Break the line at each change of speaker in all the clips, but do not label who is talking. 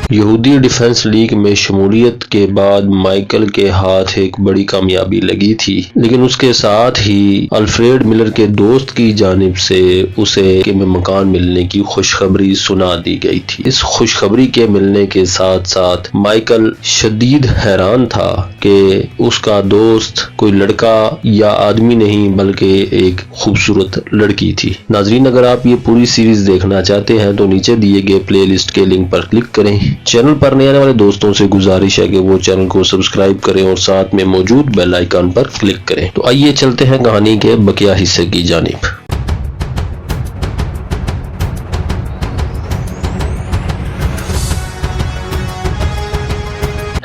یہودی defence league میں شمولیت کے بعد مائیکل کے ہاتھ ایک بڑی کامیابی لگی تھی، لیکن اس کے ساتھ ہی الفریڈ ملر کے دوست کی جانب سے اسے میں مکان ملنے کی خوشخبری سنا دی گئی تھی۔ اس خوشخبری کے ملنے کے ساتھ ساتھ مائیکل شدید حیران تھا کہ اس کا دوست کوئی لڑکا یا آدمی نہیں بلکہ ایک خوبصورت لڑکی تھی۔ ناظرین، اگر آپ یہ پوری سیریز دیکھنا چاہتے ہیں تو نیچے دیے گئے پلے لسٹ کے لنک پر کلک کریں۔ چینل پر نئے آنے والے دوستوں سے گزارش ہے کہ وہ چینل کو سبسکرائب کریں اور ساتھ میں موجود بیل آئیکن پر کلک کریں۔ تو آئیے چلتے ہیں کہانی کے بقیہ حصے کی جانب۔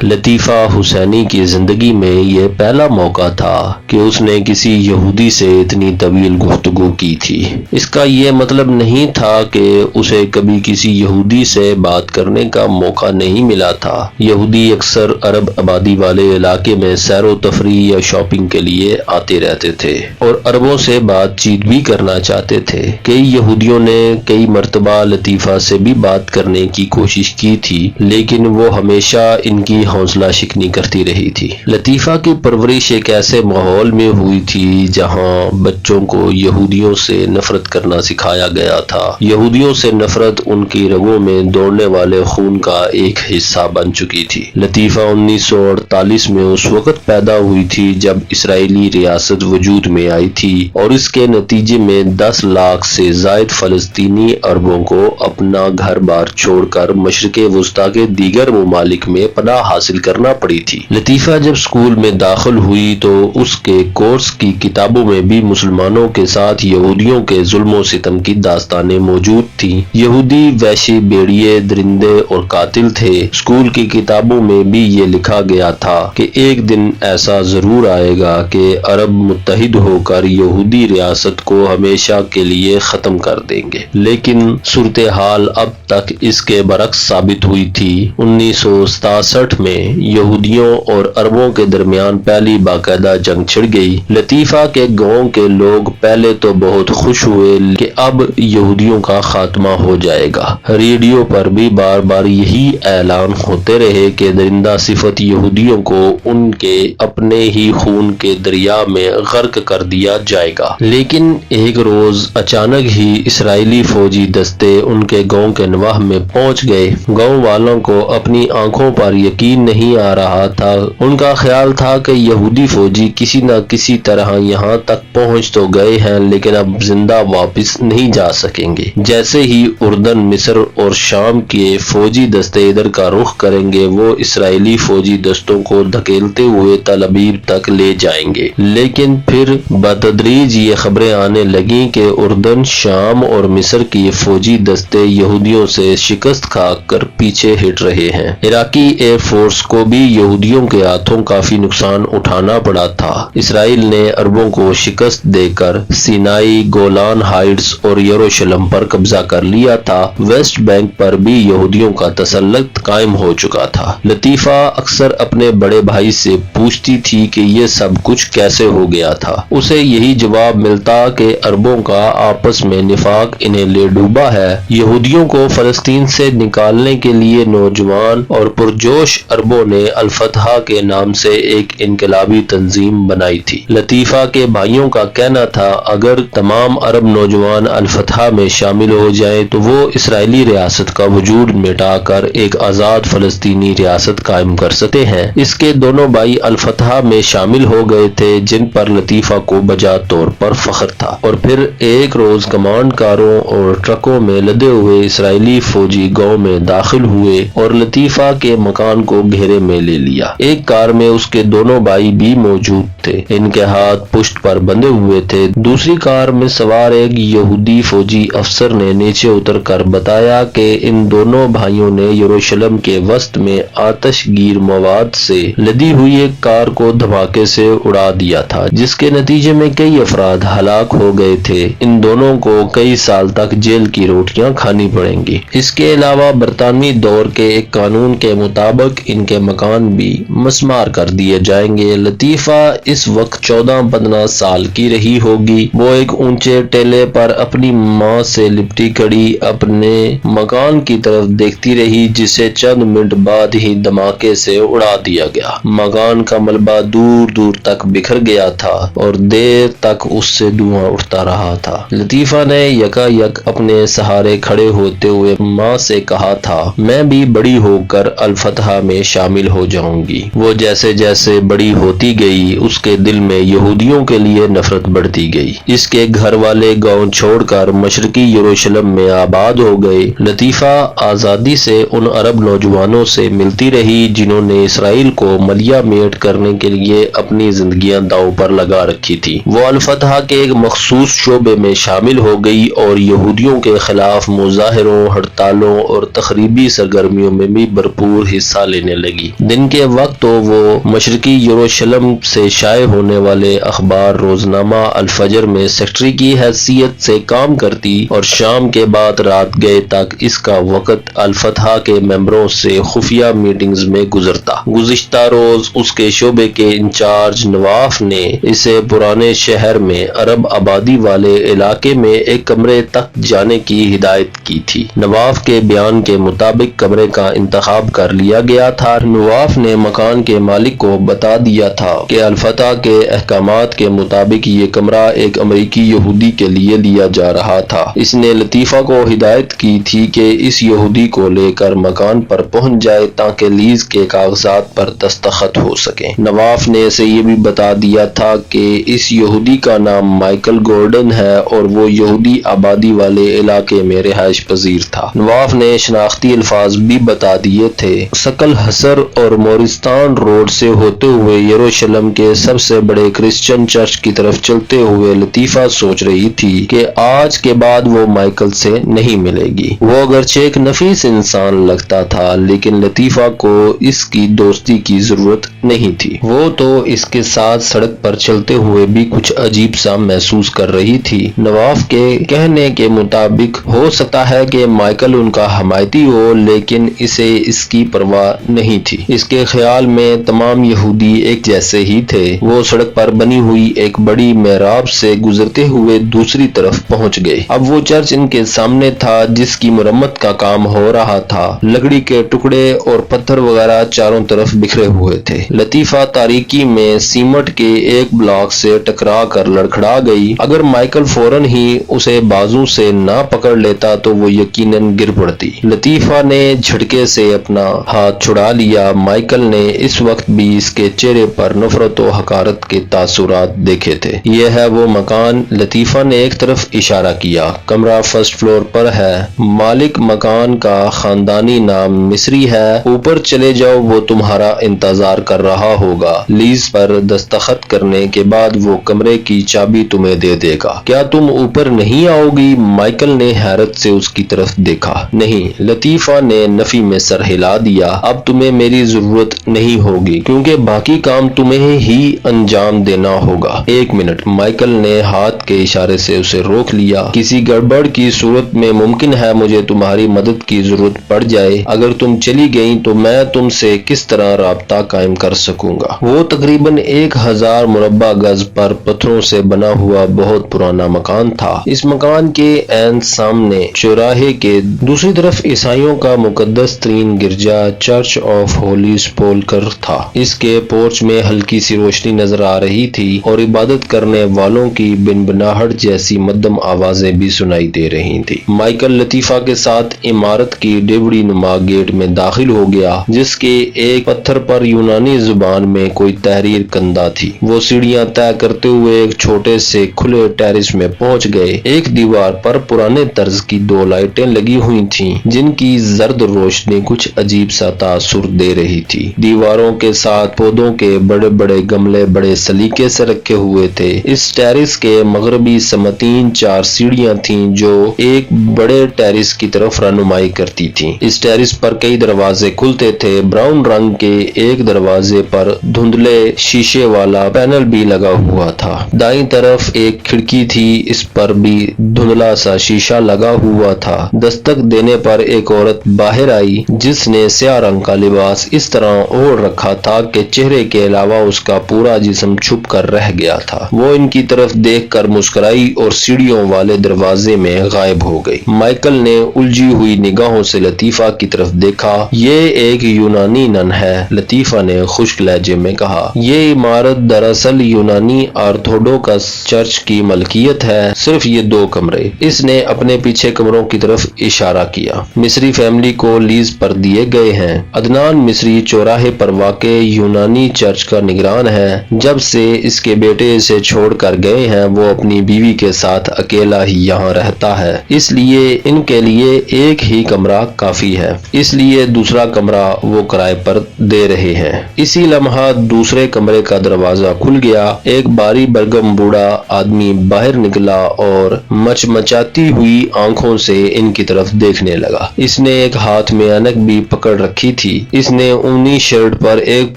لطیفہ حسینی کی زندگی میں یہ پہلا موقع تھا کہ اس نے کسی یہودی سے اتنی طویل گفتگو کی تھی۔ اس کا یہ مطلب نہیں تھا کہ اسے کبھی کسی یہودی سے بات کرنے کا موقع نہیں ملا تھا۔ یہودی اکثر عرب آبادی والے علاقے میں سیر و تفریح یا شاپنگ کے لیے آتے رہتے تھے اور عربوں سے بات چیت بھی کرنا چاہتے تھے۔ کئی یہودیوں نے کئی مرتبہ لطیفہ سے بھی بات کرنے کی کوشش کی تھی، لیکن وہ ہمیشہ ان کی حوصلہ شکنی کرتی رہی تھی۔ لطیفہ کی پرورش ایک ایسے ماحول میں ہوئی تھی جہاں بچوں کو یہودیوں سے نفرت کرنا سکھایا گیا تھا۔ یہودیوں سے نفرت ان کی رگوں میں دوڑنے والے خون کا ایک حصہ بن چکی تھی۔ لطیفہ 1948 میں اس وقت پیدا ہوئی تھی جب اسرائیلی ریاست وجود میں آئی تھی اور اس کے نتیجے میں 10 لاکھ سے زائد فلسطینی عربوں کو اپنا گھر بار چھوڑ کر مشرق وسطیٰ کے دیگر ممالک میں پناہ حاصل کرنا پڑی تھی۔ لطیفہ جب اسکول میں داخل ہوئی تو اس کے کورس کی کتابوں میں بھی مسلمانوں کے ساتھ یہودیوں کے ظلم و ستم کی داستانیں موجود تھیں۔ یہودی وحشی بھیڑیے، درندے اور قاتل تھے۔ اسکول کی کتابوں میں بھی یہ لکھا گیا تھا کہ ایک دن ایسا ضرور آئے گا کہ عرب متحد ہو کر یہودی ریاست کو ہمیشہ کے لیے ختم کر دیں گے، لیکن صورتحال اب تک اس کے برعکس ثابت ہوئی تھی۔ 1967 میں یہودیوں اور عربوں کے درمیان پہلی باقاعدہ جنگ چھڑ گئی۔ لطیفہ کے گاؤں کے لوگ پہلے تو بہت خوش ہوئے کہ اب یہودیوں کا خاتمہ ہو جائے گا۔ ریڈیو پر بھی بار بار یہی اعلان ہوتے رہے کہ درندہ صفت یہودیوں کو ان کے اپنے ہی خون کے دریا میں غرق کر دیا جائے گا۔ لیکن ایک روز اچانک ہی اسرائیلی فوجی دستے ان کے گاؤں کے نواح میں پہنچ گئے۔ گاؤں والوں کو اپنی آنکھوں پر یقین نہیں آ رہا تھا۔ ان کا خیال تھا کہ یہودی فوجی کسی نہ کسی طرح یہاں تک پہنچ تو گئے ہیں لیکن اب زندہ واپس نہیں جا سکیں گے۔ جیسے ہی اردن، مصر اور شام کے فوجی دستے ادھر کا رخ کریں گے، وہ اسرائیلی فوجی دستوں کو دھکیلتے ہوئے تل ابیب تک لے جائیں گے۔ لیکن پھر بتدریج یہ خبریں آنے لگیں کہ اردن، شام اور مصر کی فوجی دستے یہودیوں سے شکست کھا کر پیچھے ہٹ رہے ہیں۔ عراقی ایئر فورس کو بھی یہودیوں کے ہاتھوں کافی نقصان اٹھانا پڑا تھا۔ اسرائیل نے عربوں کو شکست دے کر سینائی، گولان ہائٹس اور یروشلم پر قبضہ کر لیا تھا۔ ویسٹ بینک پر بھی یہودیوں کا تسلط قائم ہو چکا تھا۔ لطیفہ اکثر اپنے بڑے بھائی سے پوچھتی تھی کہ یہ سب کچھ کیسے ہو گیا تھا۔ اسے یہی جواب ملتا کہ عربوں کا آپس میں نفاق انہیں لے ڈوبا ہے۔ یہودیوں کو فلسطین سے نکالنے کے لیے نوجوان اور پرجوش عربوں نے الفتح کے نام سے ایک انقلابی تنظیم بنائی تھی۔ لطیفہ کے بھائیوں کا کہنا تھا اگر تمام عرب نوجوان الفتح میں شامل ہو جائیں تو وہ اسرائیلی ریاست کا وجود مٹا کر ایک آزاد فلسطینی ریاست قائم کر سکتے ہیں۔ اس کے دونوں بھائی الفتح میں شامل ہو گئے تھے جن پر لطیفہ کو بجا طور پر فخر تھا۔ اور پھر ایک روز کمانڈ کاروں اور ٹرکوں میں لدے ہوئے اسرائیلی فوجی گاؤں میں داخل ہوئے اور لطیفہ کے مکان کو گھیرے میں لے لیا۔ ایک کار میں اس کے دونوں بھائی بھی موجود تھے، ان کے ہاتھ پشت پر بندھے ہوئے تھے۔ دوسری کار میں سوار ایک یہودی فوجی افسر نے نیچے اتر کر بتایا کہ ان دونوں بھائیوں نے یروشلم کے وسط میں آتش گیر مواد سے لدی ہوئی ایک کار کو دھماکے سے اڑا دیا تھا جس کے نتیجے میں کئی افراد ہلاک ہو گئے تھے۔ ان دونوں کو کئی سال تک جیل کی روٹیاں کھانی پڑیں گی۔ اس کے علاوہ برطانوی دور کے ایک قانون کے مطابق ان کے مکان بھی مسمار کر دیے جائیں گے۔ لطیفہ اس وقت 14-15 سال کی رہی ہوگی۔ وہ ایک اونچے ٹیلے پر اپنی ماں سے لپٹی کھڑی اپنے مکان کی طرف دیکھتی رہی، جسے چند منٹ بعد ہی دھماکے سے اڑا دیا گیا۔ مکان کا ملبہ دور دور تک بکھر گیا تھا اور دیر تک اس سے دھواں اٹھتا رہا تھا۔ لطیفہ نے یکا یک اپنے سہارے کھڑے ہوتے ہوئے ماں سے کہا تھا، میں بھی بڑی ہو کر الفتح میں شامل ہو جاؤں گی۔ وہ جیسے جیسے بڑی ہوتی گئی، اس کے دل میں یہودیوں کے لیے نفرت بڑھتی گئی۔ اس کے گھر والے گاؤں چھوڑ کر مشرقی یروشلم میں آباد ہو گئے۔ لطیفہ آزادی سے ان عرب نوجوانوں سے ملتی رہی جنہوں نے اسرائیل کو ملیا میٹ کرنے کے لیے اپنی زندگیاں داؤ پر لگا رکھی تھی۔ وہ الفتح کے ایک مخصوص شعبے میں شامل ہو گئی اور یہودیوں کے خلاف مظاہروں، ہڑتالوں اور تخریبی سرگرمیوں میں بھی بھرپور حصہ لینے لگی۔ دن کے وقت تو وہ مشرقی یروشلم سے شائع ہونے والے اخبار روزنامہ الفجر میں سیکرٹری کی حیثیت سے کام کرتی اور شام کے بعد رات گئے تک اس کا وقت الفتح کے ممبروں سے خفیہ میٹنگز میں گزرتا۔ گزشتہ روز اس کے شعبے کے انچارج نواف نے اسے پرانے شہر میں عرب آبادی والے علاقے میں ایک کمرے تک جانے کی ہدایت کی تھی۔ نواف کے بیان کے مطابق کمرے کا انتخاب کر لیا گیا تھا۔ نواف نے مکان کے مالک کو بتا دیا تھا کہ الفتح کے احکامات کے مطابق یہ کمرہ ایک امریکی یہودی کے لیے لیا جا رہا تھا۔ اس نے لطیفہ کو ہدایت کی تھی کہ اس یہودی کو لے کر مکان پر پہنچ جائے تاکہ لیز کے کاغذات پر دستخط ہو سکیں۔ نواف نے اسے یہ بھی بتا دیا تھا کہ اس یہودی کا نام مائیکل گورڈن ہے اور وہ یہودی آبادی والے علاقے میں رہائش پذیر تھا۔ نواف نے شناختی الفاظ بھی بتا دیے تھے۔ سکل حسر اور مورستان روڈ سے ہوتے ہوئے یروشلم کے سب سے بڑے کرسچن چرچ کی طرف چلتے ہوئے لطیفہ سوچ رہی تھی کہ آج کے بعد وہ مائیکل سے نہیں ملے گی۔ وہ اگرچہ ایک نفیس انسان لگتا تھا لیکن لطیفہ کو اس کی دوستی کی ضرورت نہیں تھی۔ وہ تو اس کے ساتھ سڑک پر چلتے ہوئے بھی کچھ عجیب سا محسوس کر رہی تھی۔ نواف کے کہنے کے مطابق ہو سکتا ہے کہ مائیکل ان کا حمایتی ہو لیکن اسے اس کی پرواہ نہیں تھی۔ اس کے خیال میں تمام یہودی ایک جیسے ہی تھے۔ وہ سڑک پر بنی ہوئی ایک بڑی محراب سے گزرتے ہوئے دوسری طرف پہنچ گئے۔ اب وہ چرچ ان کے سامنے تھا جس کی مرمت کا کام ہو رہا تھا۔ لکڑی کے ٹکڑے اور پتھر وغیرہ چاروں طرف بکھرے ہوئے تھے۔ لطیفہ تاریکی میں سیمٹ کے ایک بلاک سے ٹکرا کر لڑکھڑا گئی۔ اگر مائیکل فوراً ہی اسے بازو سے نہ پکڑ لیتا تو وہ یقیناً گر پڑتی۔ لطیفہ نے جھٹکے سے اپنا ہاتھ چھڑا لیا۔ مائیکل نے اس وقت بھی اس کے چہرے پر نفرت و حقارت کے تاثرات دیکھے تھے۔ یہ ہے وہ مکان، لطیفہ نے ایک طرف اشارہ کیا۔ کمرہ فرسٹ فلور پر ہے۔ مالک مکان کا خاندانی نام مصری ہے۔ اوپر چلے جاؤ، وہ تمہارا انتظار کر رہا ہوگا۔ لیز پر دستخط کرنے کے بعد وہ کمرے کی چابی تمہیں دے دے گا۔ کیا تم اوپر نہیں آؤ گی؟ مائیکل نے حیرت سے اس کی طرف دیکھا۔ نہیں، لطیفہ نے نفی میں سر ہلا دیا۔ اب تمہیں میری ضرورت نہیں ہوگی کیونکہ باقی کام تمہیں ہی انجام دینا ہوگا۔ ایک منٹ، مائیکل نے ہاتھ کے اشارے سے اسے روک لیا۔ کسی گڑبڑ کی صورت میں ممکن ہے مجھے تمہاری مدد کی ضرورت پڑ جائے۔ اگر تم چلی گئیں تو میں تم سے کس طرح رابطہ قائم کر سکوں گا؟ وہ تقریباً 1000 مربع گز پر پتھروں سے بنا ہوا بہت پرانا مکان تھا۔ اس مکان کے عین سامنے چوراہے کے دوسری طرف عیسائیوں کا مقدس ترین گرجا چرچ آف ہولی سپولکر تھا۔ اس کے پورچ میں ہلکی سی روشنی نظر آ رہی تھی اور عبادت کرنے والوں کی بنبناہٹ جیسی مدھم آوازیں بھی سنائی دے رہی تھی۔ مائیکل لطیفہ کے ساتھ عمارت کی ڈیوڑی نما گیٹ میں داخل ہو گیا جس کے ایک پتھر پر یونانی زبان میں کوئی تحریر کندہ تھی۔ وہ سیڑھیاں طے کرتے ہوئے ایک چھوٹے سے کھلے ٹیرس میں پہنچ گئے۔ ایک دیوار پر پرانے طرز کی 2 لائٹیں لگی ہوئی تھیں جن کی زرد روشنی کچھ عجیب سا تاثر دے رہی تھی۔ دیواروں کے ساتھ پودوں کے بڑے بڑے گملے بڑے سلیقے سے رکھے ہوئے تھے۔ اس ٹیرس کے مغربی سمتین 4 سیڑھیاں تھیں جو ایک بڑے ٹیرس کی طرف رہنمائی کرتی تھیں۔ اس ٹیرس پر کئی دروازے کھلتے تھے۔ براؤن رنگ کے ایک دروازے پر دھندلے شیشے والا پینل بھی لگا ہوا تھا۔ دائیں طرف ایک کھڑکی تھی، اس پر بھی دھندلا سا شیشہ لگا ہوا تھا۔ دستک دینے پر ایک عورت باہر آئی جس نے سیاہ رنگ کا لباس اس طرح اوڑھ رکھا تھا کہ چہرے کے علاوہ اس کا پورا جسم چھپ کر رہ گیا تھا۔ وہ ان کی طرف دیکھ کر مسکرائی اور سیڑھیوں والے دروازے میں غائب ہو گئی۔ مائیکل نے الجھی ہوئی نگاہوں سے لطیفہ کی طرف دیکھا۔ یہ ایک یونانی نن ہے، لطیفہ نے خشک لہجے میں کہا۔ یہ عمارت دراصل یونانی آرتھوڈوکس چرچ کی ملکیت ہے، صرف یہ 2 کمرے۔ اس نے اپنے پیچھے کمروں کی طرف اشارہ کیا۔ مصری فیملی کو لیز پر دیے گئے ہیں۔ عدنان مصری چوراہے پر واقع یونانی چرچ کا نگران ہے۔ جب سے اس کے بیٹے اسے چھوڑ کر گئے ہیں وہ اپنی بیوی کے ساتھ اکیلا ہی یہاں رہتا ہے، اس لیے ان کے لیے ایک ہی کمرہ کافی ہے، اس لیے دوسرا کمرہ وہ کرائے پر دے رہے ہیں۔ اسی لمحہ دوسرے کمرے کا دروازہ کھل گیا۔ ایک باری برگم بوڑھا آدمی باہر نکلا اور مچمچاتی ہوئی آنکھوں سے ان کی طرف دیکھنے لگا۔ اس نے ایک ہاتھ میں اینک بھی پکڑ رکھی تھی۔ اس نے اونی شرٹ پر ایک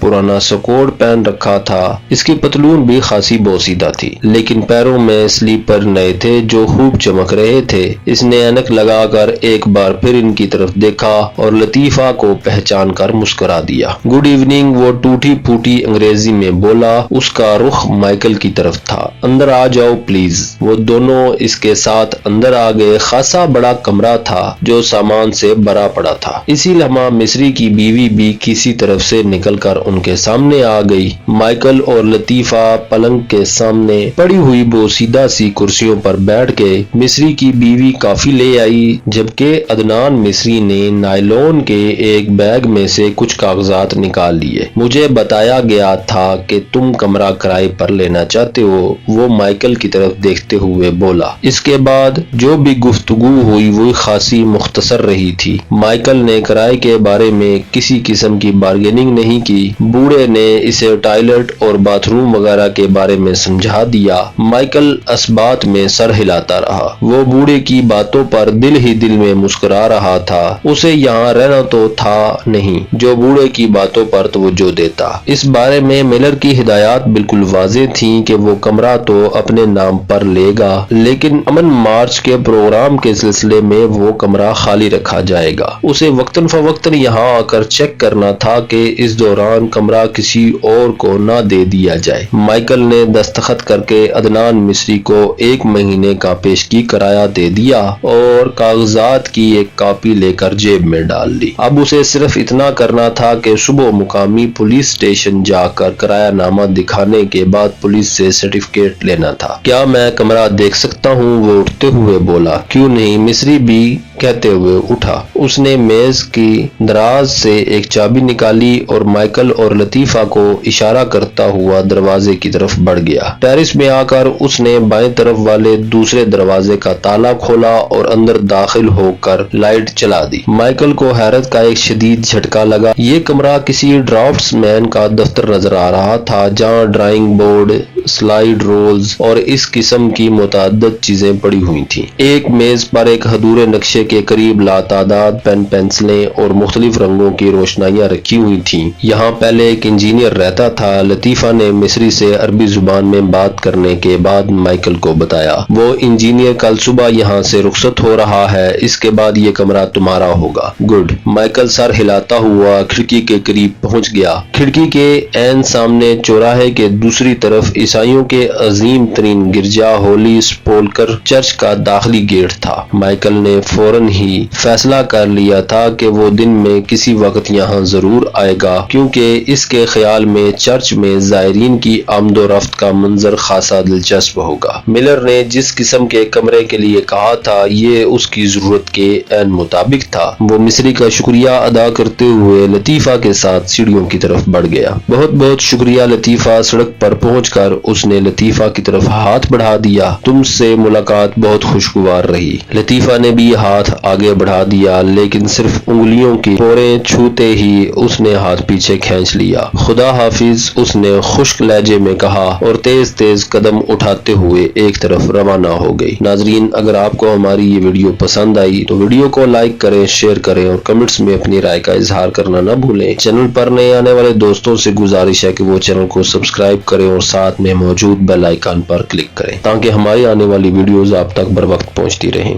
پرانا سکوٹ پہن رکھا تھا۔ اس کی پتلون بھی خاصی بوسیدہ تھی، لیکن پیروں میں سلیپر نئے تھے جو خوب چمک رہے تھے۔ اس نے اینک لگا کر ایک بار پھر ان کی طرف دیکھا اور لطیفہ کو پہچان کر مسکرا دیا۔ گڈ ایوننگ، وہ ٹوٹی پھوٹی انگریزی میں بولا۔ اس کا رخ مائیکل کی طرف تھا۔ اندر آ جاؤ پلیز۔ وہ دونوں اس کے ساتھ اندر آ گئے۔ خاصا بڑا کمرہ تھا جو سامان سے بھرا پڑا تھا۔ اسی لمحہ مصری کی بیوی بھی کسی طرف سے نکل کر ان کے سامنے آ گئی۔ مائیکل اور لطیفہ پلنگ کے سامنے پڑی ہوئی بوسیدہ سی کرسیوں پر بیٹھ گئے۔ مصری کی بیوی کافی لے آئی، جبکہ عدنان مصری نے نائلون کے ایک بیگ میں سے کچھ کاغذات نکال لیے۔ مجھے بتایا گیا تھا کہ تم کمرہ کرائے پر لینا چاہتے ہو، وہ مائیکل کی طرف دیکھتے ہوئے بولا۔ اس کے بعد جو بھی گفتگو ہوئی وہ خاصی مختصر رہی تھی۔ مائیکل نے کرائے کے بارے میں کسی قسم کی بارگیننگ نہیں کی۔ بوڑھے نے اسے ٹوائلٹ اور باتھ روم وغیرہ کے بارے میں سمجھا دیا۔ مائیکل اسبات میں سر ہلاتا رہا۔ وہ بوڑھے کی باتوں پر دل ہی دل میں مسکرا رہا تھا۔ اسے یہاں رہنا تو تھا نہیں جو بوڑھے کی باتوں پر توجہ دیتا۔ اس بارے میں ملر کی ہدایات بالکل واضح تھیں کہ وہ کمرہ تو اپنے نام پر لے گا، لیکن امن مارچ کے پروگرام کے سلسلے میں وہ کمرہ خالی رکھا جائے گا۔ اسے وقتاً فوقتاً یہاں آ کر چیک کرنا تھا کہ اس دوران کمرہ کسی اور کو نہ دے دیا جائے۔ مائیکل نے دستخط کر کے عدنان مصری کو 1 مہینے کا پیشگی کرایہ دے دیا اور کاغذات کی ایک کاپی لے کر جیب میں ڈال لی۔ اب اسے صرف اتنا کرنا تھا کہ صبح مقامی پولیس اسٹیشن جا کر کرایہ نامہ دکھانے کے بعد پولیس سے سرٹیفکیٹ لینا تھا۔ کیا میں کمرہ دیکھ سکتا ہوں؟ وہ اٹھتے ہوئے بولا۔ کیوں نہیں؟ مصری بھی کہتے ہوئے اٹھا۔ اس نے میز کی دراز سے ایک چابی نکالی اور مائیکل اور لطیفہ کو اشارہ کرتا ہوا دروازے کی طرف بڑھ گیا۔ ٹیرس میں آ کر اس نے بائیں طرف والے دوسرے دروازے کا تالا کھولا اور اندر داخل ہو کر لائٹ چلا دی۔ مائیکل کو حیرت کا ایک شدید جھٹکا لگا۔ یہ کمرہ کسی ڈرافٹس مین کا دفتر نظر آ رہا تھا جہاں ڈرائنگ بورڈ، سلائیڈ رولز اور اس قسم کی متعدد چیزیں پڑی ہوئی تھیں۔ ایک میز پر ایک ادھورے نقشے کے قریب لاتعداد پین پنسلیں اور مختلف رنگوں کی روشنائیاں رکھی ہوئی تھیں۔ یہاں پہلے ایک انجینئر رہتا تھا۔ لطیفہ نے مصری سے عربی زبان میں بات کرنے کے بعد مائیکل کو بتایا۔ وہ انجینئر کل صبح یہاں سے رخصت ہو رہا ہے، اس کے بعد یہ کمرہ تمہارا ہوگا۔ گڈ۔ مائیکل سر ہلاتا ہوا کھڑکی کے قریب پہنچ گیا۔ کھڑکی کے عین سامنے چوراہے کے دوسری طرف عیسائیوں کے عظیم ترین گرجا ہولی سپولکر چرچ کا داخلی گیٹ تھا۔ مائیکل نے فوراً ہی فیصلہ کر لیا تھا کہ وہ دن میں کسی وقت یہاں ضرور آئے گا، کیونکہ اس کے خیال میں چرچ میں زائرین کی آمد و رفت کا منظر خاصا دلچسپ ہوگا۔ ملر نے جس قسم کے کمرے کے لیے کہا تھا یہ اس کی ضرورت کے عین مطابق تھا۔ وہ مصری کا شکریہ ادا کرتے ہوئے لطیفہ کے ساتھ سیڑھیوں کی طرف بڑھ گیا۔ بہت بہت شکریہ لطیفہ۔ سڑک پر پہنچ کر اس نے لطیفہ کی طرف ہاتھ بڑھا دیا۔ تم سے ملاقات بہت خوشگوار رہی۔ لطیفہ نے بھی ہاتھ آگے بڑھا دیا، لیکن صرف انگلیوں کی پوریں چھوتے ہی اس نے ہاتھ پیچھے کھینچ لیا۔ خدا حافظ، اس نے خشک لہجے میں کہا اور تیز تیز قدم اٹھاتے ہوئے ایک طرف روانہ ہو گئی۔ ناظرین، اگر آپ کو ہماری یہ ویڈیو پسند آئی تو ویڈیو کو لائک کریں، شیئر کریں اور کمنٹس میں اپنی رائے کا اظہار کرنا نہ بھولیں۔ چینل پر نئے آنے والے دوستوں سے گزارش ہے کہ وہ چینل کو سبسکرائب کریں اور ساتھ میں موجود بیل آئیکن پر کلک کریں تاکہ ہماری آنے والی ویڈیوز آپ تک بر وقت پہنچتی رہیں۔